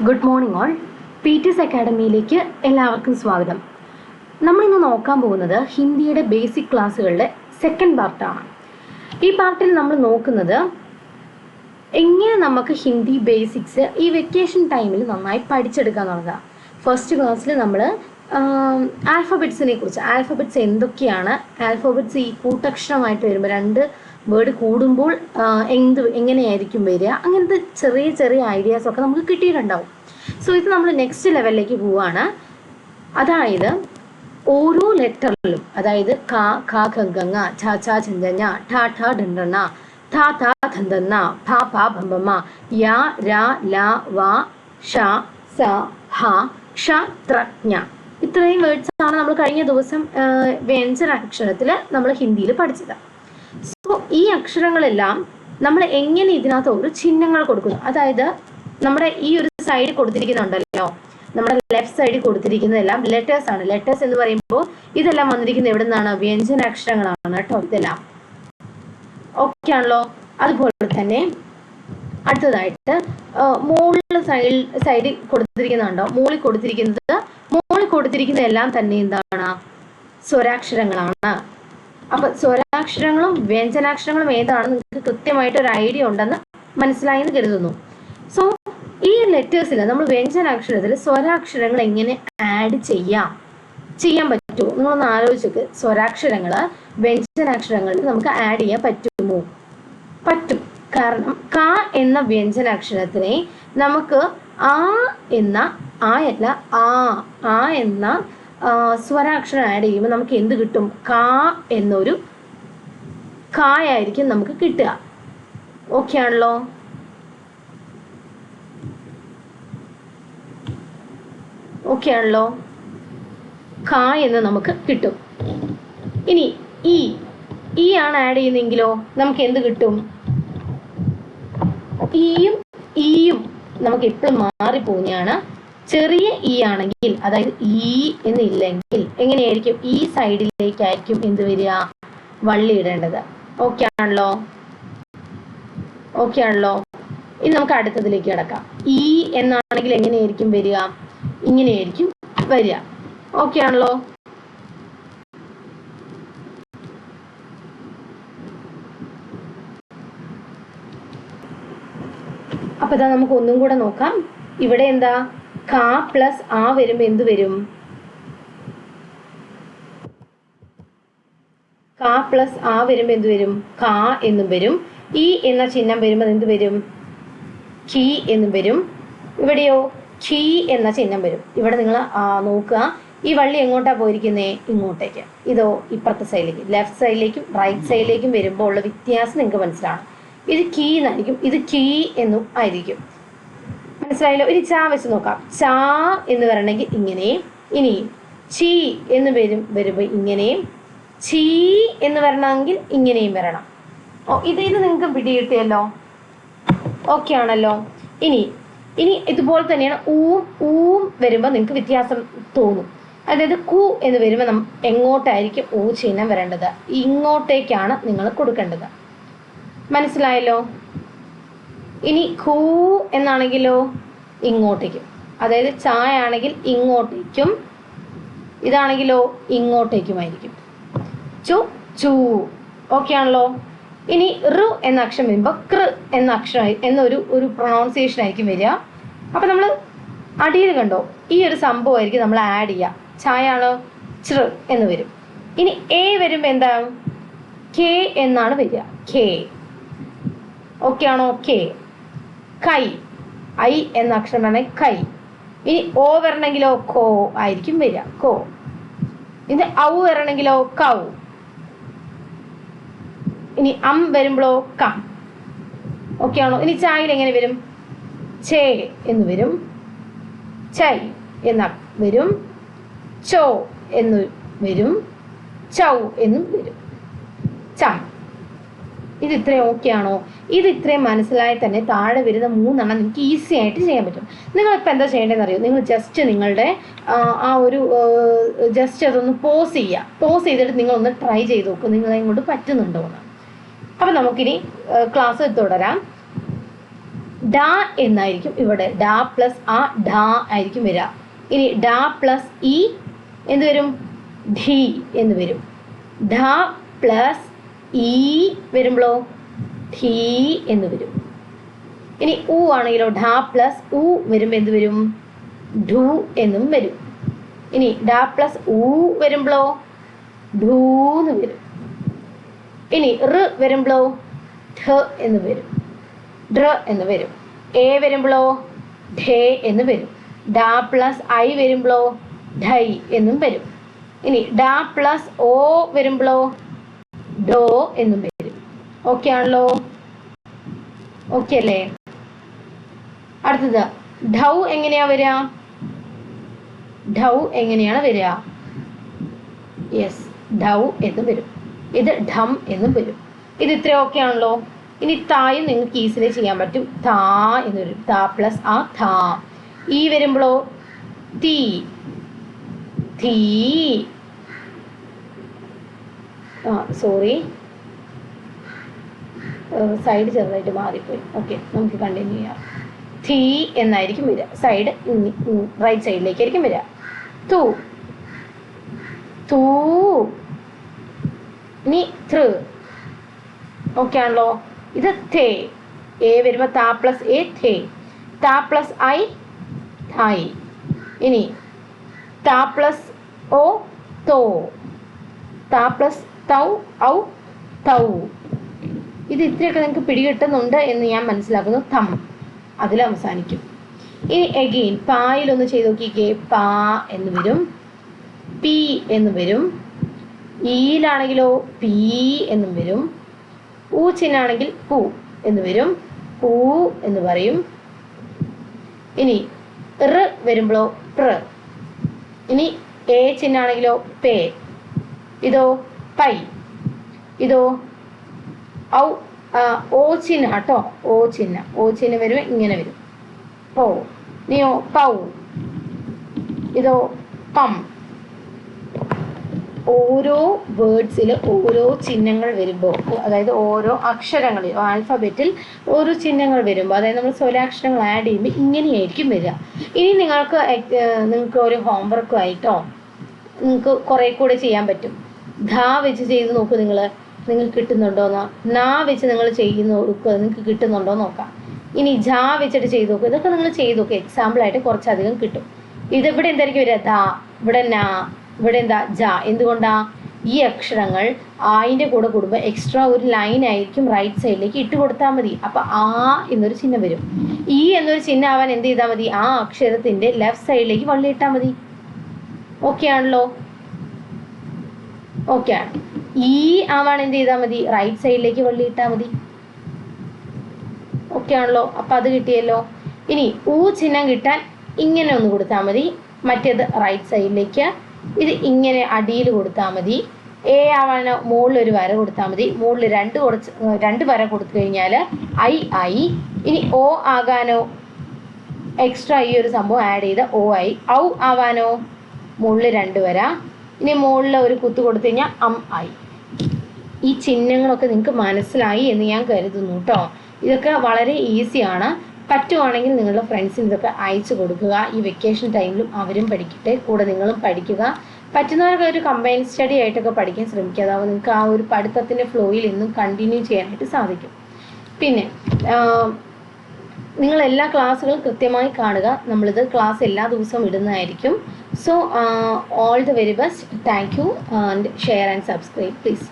Good morning all. Peter's അക്കാഡമിയിലേക്ക് എല്ലാവർക്കും സ്വാഗതം. നമ്മളിന്ന് നോക്കാൻ പോകുന്നത് ഹിന്ദിയുടെ ബേസിക് ക്ലാസ്സുകളുടെ സെക്കൻഡ് പാർട്ടാണ്. ഈ പാർട്ടിൽ നമ്മൾ നോക്കുന്നത് എങ്ങനെ നമുക്ക് ഹിന്ദി ബേസിക്സ് ഈ വെക്കേഷൻ ടൈമിൽ നന്നായി പഠിച്ചെടുക്കുക എന്നുള്ളതാണ്. ഫസ്റ്റ് ക്ലാസ്സിൽ നമ്മൾ ആൽഫബറ്റ്സിനെ കുറിച്ച്, ആൽഫബറ്റ്സ് എന്തൊക്കെയാണ്, ആൽഫബറ്റ്സ് ഈ കൂട്ടക്ഷരമായിട്ട് വരുമ്പോൾ രണ്ട് വേർഡ് കൂടുമ്പോൾ എങ്ങനെയായിരിക്കും വരിക, അങ്ങനത്തെ ചെറിയ ചെറിയ ഐഡിയാസൊക്കെ നമുക്ക് കിട്ടിയിട്ടുണ്ടാവും. സോ ഇത് നമ്മൾ നെക്സ്റ്റ് ലെവലിലേക്ക് പോവുകയാണ്. അതായത് ഓരോ ലെറ്ററിലും, അതായത് ക ഖ ഖ ഗ ങ ഛ ഛ ഛ ഞ ഞ ഠ ഠ ഢ ഢ ണ ഥ ഥ ധ ധ ന ഭ ഭ ഭ ഭ മ യ ര ല വ ഷ സ ഹ ക്ഷ ത്ര ജ്ഞ. ഇത്രയും വേർഡ്സ് ആണ് നമ്മൾ കഴിഞ്ഞ ദിവസം വ്യഞ്ജനാക്ഷരത്തിൽ നമ്മൾ ഹിന്ദിയിൽ പഠിച്ചത്. സോ ഈ അക്ഷരങ്ങളെല്ലാം നമ്മൾ എങ്ങനെ ഇതിനകത്ത് ഒരു ചിഹ്നങ്ങൾ കൊടുക്കുന്നു, അതായത് നമ്മുടെ ഈ ഒരു സൈഡ് കൊടുത്തിരിക്കുന്നുണ്ടല്ലോ, നമ്മുടെ ലെഫ്റ്റ് സൈഡിൽ കൊടുത്തിരിക്കുന്നതെല്ലാം ലെറ്റേഴ്സ് ആണ്. ലെറ്റേഴ്സ് എന്ന് പറയുമ്പോൾ ഇതെല്ലാം വന്നിരിക്കുന്നത് എവിടെ നിന്നാണ്? വ്യഞ്ജനാക്ഷരങ്ങളാണ് കേട്ടോ. ഇതെല്ലാം ഓക്കെ ആണല്ലോ. അതുപോലെ തന്നെ അടുത്തതായിട്ട് മുകളിൽ സൈഡിൽ കൊടുത്തിരിക്കുന്നുണ്ടോ, മുകളിൽ കൊടുത്തിരിക്കുന്നതെല്ലാം തന്നെ എന്താണ്? സ്വരാക്ഷരങ്ങളാണ്. അപ്പൊ സ്വരാക്ഷരങ്ങളും വ്യഞ്ജനാക്ഷരങ്ങളും ഏതാണെന്ന് നിങ്ങൾക്ക് കൃത്യമായിട്ട് ഒരു ഐഡിയ ഉണ്ടെന്ന് മനസ്സിലായെന്ന് കരുതുന്നു. സോ ഈ ലെറ്റേഴ്സിൽ നമ്മൾ വ്യഞ്ജനാക്ഷരത്തിൽ സ്വരാക്ഷരങ്ങൾ എങ്ങനെ ആഡ് ചെയ്യാൻ പറ്റുമോ? നിങ്ങളൊന്ന് ആലോചിച്ച്, സ്വരാക്ഷരങ്ങൾ വ്യഞ്ജനാക്ഷരങ്ങളിൽ നമുക്ക് ആഡ് ചെയ്യാൻ പറ്റുമോ? പറ്റും. കാരണം ക എന്ന വ്യഞ്ജനാക്ഷരത്തിനെ നമുക്ക് ആ എന്ന സ്വരാക്ഷരം ആഡ് ചെയ്യുമ്പോൾ നമുക്ക് എന്ത് കിട്ടും? കാ എന്നൊരു കായായിരിക്കും നമുക്ക് കിട്ടുക. ഓക്കെ ആണല്ലോ. കാ എന്ന് നമുക്ക് കിട്ടും. ഇനി ഈ ആണ് ആഡ് ചെയ്യുന്നെങ്കിലോ നമുക്ക് എന്ത് കിട്ടും? ഈയും നമുക്ക് എപ്പോഴും മാറിപ്പോകുന്നതാണ്. ചെറിയ ഈ ആണെങ്കിൽ, അതായത് ഈ എന്നില്ലെങ്കിൽ എങ്ങനെയായിരിക്കും? ഈ സൈഡിലേക്കായിരിക്കും എന്ത് വരിക? വള്ളി ഇടേണ്ടത്. ഓക്കെ ആണല്ലോ. ഇനി നമുക്ക് അടുത്തതിലേക്ക് കിടക്കാം. ഈ എന്നാണെങ്കിൽ എങ്ങനെയായിരിക്കും വരിക? ഇങ്ങനെയായിരിക്കും വരിക. ഓക്കെ ആണല്ലോ. അപ്പൊ ഇതാ നമുക്ക് ഒന്നും കൂടെ നോക്കാം. ഇവിടെ എന്താ? ക പ്ലസ് ആ വരുമ്പോ എന്ത് വരും? ക പ്ലസ് ആ വരുമ്പോ എന്ത് വരും? ക എന്നും വരും. ഈ എന്ന ചിഹ്നം വരുമ്പോൾ എന്ത് വരും? കി എന്നും വരും. ഇവിടെയോ ഖി എന്ന ചിഹ്നം വരും. ഇവിടെ നിങ്ങൾ നോക്കുക, ഈ വള്ളി എങ്ങോട്ടാ പോയിരിക്കുന്നേ? ഇങ്ങോട്ടേക്ക്. ഇതോ ഇപ്പുറത്തെ സൈഡിലേക്ക്, ലെഫ്റ്റ് സൈഡിലേക്കും റൈറ്റ് സൈഡിലേക്കും വരുമ്പോൾ ഉള്ള വ്യത്യാസം നിങ്ങൾക്ക് മനസ്സിലാവണം. ഇത് കീ എന്നായിരിക്കും, ഇത് കീ എന്നും ആയിരിക്കും. മനസ്സിലായല്ലോ. ഇനി ചാ വെച്ച് നോക്കാം. ചാ എന്ന് വരണമെങ്കിൽ ഇങ്ങനെയും, ഇനി ചീ എന്ന് വരുമ്പോൾ ഇങ്ങനെയും, ചീ എന്ന് വരണമെങ്കിൽ ഇങ്ങനെയും വരണം. ഇത് നിങ്ങൾക്ക് പിടികിട്ടിയല്ലോ. ഓക്കെ ആണല്ലോ. ഇനി ഇതുപോലെ തന്നെയാണ് ഊം വരുമ്പോൾ നിങ്ങൾക്ക് വ്യത്യാസം തോന്നും. അതായത് കു എന്ന് വരുമ്പോൾ എങ്ങോട്ടായിരിക്കും ഊ ചിഹ്നം വരേണ്ടത്? ഇങ്ങോട്ടേക്കാണ് നിങ്ങൾ കൊടുക്കേണ്ടത്. മനസ്സിലായല്ലോ. ഇനി ഖൂ എന്നാണെങ്കിലോ ഇങ്ങോട്ടേക്കും, അതായത് ചായ ആണെങ്കിൽ ഇങ്ങോട്ടേക്കും, ഇതാണെങ്കിലോ ഇങ്ങോട്ടേക്കുമായിരിക്കും. ചു. ഓക്കെ ആണല്ലോ. ഇനി റ് എന്ന അക്ഷരം വരുമ്പോൾ കൃ എന്ന അക്ഷരം എന്നൊരു പ്രൊണൗൺസിയേഷൻ ആയിരിക്കും വരിക. അപ്പൊ നമ്മൾ അടിയിൽ കണ്ടോ, ഈ ഒരു സംഭവമായിരിക്കും നമ്മൾ ആഡ് ചെയ്യുക. ചായ ആണോ ചൃ എന്ന് വരും. ഇനി എ വരുമ്പോൾ എന്താണ്? കെ എന്നാണ് വരിക. കെ. ഓക്കെ ആണോ? കെ. കൈ, ഐ എന്ന അക്ഷരമാണ് കൈ. ഇനി ഓ വരണമെങ്കിലോ കോ ആയിരിക്കും വരിക. കോ. ഇത് ഔ വരണമെങ്കിലോ കൗ. ഇനി അം വരുമ്പോഴോ കം. ഓക്കെ ആണോ? ഇനി ചായയിൽ എങ്ങനെ വരും? ചേ എന്ന് വരും, ചൈ എന്ന വരും, ചോ എന്ന് വരും, ചൗ എന്നും വരും, ചം. ഇത് ഇത്രയും ഓക്കെ ആണോ? ഇത് ഇത്രയും മനസ്സിലായി തന്നെ താഴെ വരുന്ന 3 നിങ്ങൾക്ക് ഈസി ആയിട്ട് ചെയ്യാൻ പറ്റും. നിങ്ങളിപ്പോൾ എന്താ ചെയ്യേണ്ടതെന്ന് അറിയോ? നിങ്ങൾ ജസ്റ്റ് നിങ്ങളുടെ ജസ്റ്റ് അതൊന്ന് പോസ് ചെയ്തിട്ട് നിങ്ങളൊന്ന് ട്രൈ ചെയ്ത് നോക്കും, നിങ്ങളെ കൊണ്ട് പറ്റുന്നുണ്ടോ എന്ന്. അപ്പം നമുക്കിനി ക്ലാസ് തുടരാം. ഡ എന്നായിരിക്കും ഇവിടെ. ഡ പ്ലസ് ആ ഡ ആയിരിക്കും വരിക. ഇനി ഡ പ്ലസ് ഇ എന്ത് വരും? ധി എന്ന് വരും. ധ പ്ലസ് ഇ വരുമ്പോഴോ ധീ എന്ന് വരും. ഇനി ഉ ആണെങ്കിലോ ഡ പ്ലസ് ഉ വരുമ്പോൾ എന്ത് വരും? ഢു എന്നും വരും. ഇനി ഡ പ്ലസ് ഉ വരുമ്പോഴോ ഢൂന്ന് വരും. ഇനി ഋ വരുമ്പോഴോ ധ എന്ന് വരും. ഡ്ര എന്ന് വരും. എ വരുമ്പോഴോ ഢേ എന്ന് വരും. ഡ പ്ലസ് ഐ വരുമ്പോഴോ ഢൈ എന്നും വരും. ഇനി ഡ പ്ലസ് ഓ വരുമ്പോഴോ ഡോ എന്നും വരും. ഓക്കെ ആണല്ലോ? ഓക്കെ അല്ലേ? അടുത്തത് ഢൗ എങ്ങനെയാ വരിക? ഢൗ എങ്ങനെയാണ് വരിക? യെസ്, ഢൗ എന്ന് വരും. ഇത് ഢം എന്നും വരും. ഇത് ഇത്ര ഓക്കെ ആണല്ലോ? ഇനി തായും നിങ്ങൾക്ക് ഈസിലി ചെയ്യാൻ പറ്റും. താ എന്ന് വരും. താ പ്ലസ് ആ താ. ഈ വരുമ്പോഴോ തീ തീ. സോറി, സൈഡ് ചെറുതായിട്ട് മാറിപ്പോയി. ഓക്കെ, നമുക്ക് കണ്ടിന്യൂ ചെയ്യാം. തീ എന്നായിരിക്കും വരിക. സൈഡ് റൈറ്റ് സൈഡിലേക്കായിരിക്കും വരിക. തു തൂ. ഇനി തൃ. ഓക്കെ ആണല്ലോ? ഇത് തേ. എ വരുമ്പോൾ താ പ്ലസ് എ തേ. താ പ്ലസ് ഐ ഥൈ. ഇനി താ പ്ലസ് ഓ തോ. താ പ്ലസ് തൗ ഔ തൗ. ഇത് ഇത്രയൊക്കെ നിങ്ങൾക്ക് പിടികിട്ടുന്നുണ്ട് എന്ന് ഞാൻ മനസ്സിലാക്കുന്നു. തം അതിൽ അവസാനിക്കും. ഇനി എഗെയിൻ പായിലൊന്ന് ചെയ്ത് നോക്കിക്കേ. പാ എന്ന് വരും. പി എന്ന് വരും. ഈലാണെങ്കിലോ പീ എന്നും വരും. ഊ ചിഹ്നാണെങ്കിൽ പൂ എന്ന് വരും. പൂ എന്ന് പറയും. ഇനി റ് വരുമ്പോഴോ പ്ര. ഇനി എ ചിഹ്നാണെങ്കിലോ പേ. ഇതോ പൈ. ഇതോ ഔ ഓ ചിഹ്ന കേട്ടോ. ഓ ചിഹ്നം വരുമ്പോൾ ഇങ്ങനെ വരും. പോ. നീയോ പൗ. ഇതോ പം. ഓരോ വേർഡ്സിൽ ഓരോ ചിഹ്നങ്ങൾ വരുമ്പോൾ, അതായത് ഓരോ അക്ഷരങ്ങളിൽ ആൽഫബറ്റിൽ ഓരോ ചിഹ്നങ്ങൾ വരുമ്പോൾ, അതായത് നമ്മൾ സ്വരാക്ഷരങ്ങൾ ആഡ് ചെയ്യുമ്പോൾ ഇങ്ങനെയായിരിക്കും വരിക. ഇനി നിങ്ങൾക്ക് ഒരു ഹോംവർക്ക് ആയിട്ടോ നിങ്ങൾക്ക് കുറേ കൂടെ ചെയ്യാൻ പറ്റും. ധ വെച്ച് ചെയ്ത് നോക്കൂ. നിങ്ങൾക്ക് കിട്ടുന്നുണ്ടോയെന്നോ. നാ വെച്ച് നിങ്ങൾ ചെയ്യുന്ന നോക്കുക, നിങ്ങൾക്ക് കിട്ടുന്നുണ്ടോ നോക്കാം. ഇനി ജ വെച്ചിട്ട് ചെയ്ത് നോക്കുക. ഇതൊക്കെ നിങ്ങൾ ചെയ്ത് നോക്കുക. എക്സാമ്പിളായിട്ട് കുറച്ചധികം കിട്ടും. ഇതിവിടെ എന്തായിരിക്കും വരിക? ധ. ഇവിടെ നാ. ഇവിടെ എന്താ? ജ. എന്തുകൊണ്ടാ? ഈ അക്ഷരങ്ങൾ ആയിൻ്റെ കൂടെ കൂടുമ്പോൾ എക്സ്ട്രാ ഒരു ലൈൻ ആയിരിക്കും റൈറ്റ് സൈഡിലേക്ക് ഇട്ട് കൊടുത്താൽ മതി. അപ്പം ആ എന്നൊരു ചിഹ്നം വരും. ഈ എന്നൊരു ചിഹ്നം ആവാൻ എന്ത് ചെയ്താൽ മതി? ആ അക്ഷരത്തിൻ്റെ ലെഫ്റ്റ് സൈഡിലേക്ക് വള്ളി ഇട്ടാൽ മതി. ഓക്കെ ആണല്ലോ? ഓക്കെ ആണ്. ഈ ആവാൻ എന്ത് ചെയ്താൽ മതി? റൈറ്റ് സൈഡിലേക്ക് വള്ളി ഇട്ടാൽ മതി. ഓക്കെ ആണല്ലോ? അപ്പം അത് കിട്ടിയല്ലോ. ഇനി ഊ ചിഹ്നം കിട്ടാൻ ഇങ്ങനെ ഒന്ന് കൊടുത്താൽ മതി. മറ്റേത് റൈറ്റ് സൈഡിലേക്ക്. ഇത് ഇങ്ങനെ അടിയിൽ കൊടുത്താൽ മതി. എ ആവാനോ മുകളിലൊരു വര കൊടുത്താൽ മതി. മുകളിൽ രണ്ട് വര കൊടുത്തു കഴിഞ്ഞാൽ ഐ ആയി. ഇനി ഓ ആകാനോ എക്സ്ട്രാ ഈ ഒരു സംഭവം ആഡ് ചെയ്ത് ഓ ആയി. ഔ ആവാനോ മുകളിൽ 2 വര. ഇനി മുകളിൽ ഒരു കുത്ത് കൊടുത്തു കഴിഞ്ഞാൽ അം ആയി. ഈ ചിഹ്നങ്ങളൊക്കെ നിങ്ങൾക്ക് മനസ്സിലായി എന്ന് ഞാൻ കരുതുന്നു കേട്ടോ. ഇതൊക്കെ വളരെ ഈസിയാണ്. പറ്റുവാണെങ്കിൽ നിങ്ങളുടെ ഫ്രണ്ട്സിന് ഇതൊക്കെ അയച്ചു കൊടുക്കുക. ഈ വെക്കേഷൻ ടൈമിലും അവരും പഠിക്കട്ടെ, കൂടെ നിങ്ങളും പഠിക്കുക. പറ്റുന്നവർക്ക് ഒരു കമ്പൈൻ സ്റ്റഡി ആയിട്ടൊക്കെ പഠിക്കാൻ ശ്രമിക്കുക. അതാവുമ്പോൾ നിങ്ങൾക്ക് ആ ഒരു പഠിത്തത്തിൻ്റെ ഫ്ലോയിൽ ഇന്നും കണ്ടിന്യൂ ചെയ്യാനായിട്ട് സാധിക്കും. പിന്നെ നിങ്ങൾ എല്ലാ ക്ലാസ്സുകളും കൃത്യമായി കാണുക. നമ്മളിത് ക്ലാസ് എല്ലാ ദിവസവും ഇടുന്നതായിരിക്കും. So all the very best. Thank you and share and subscribe please.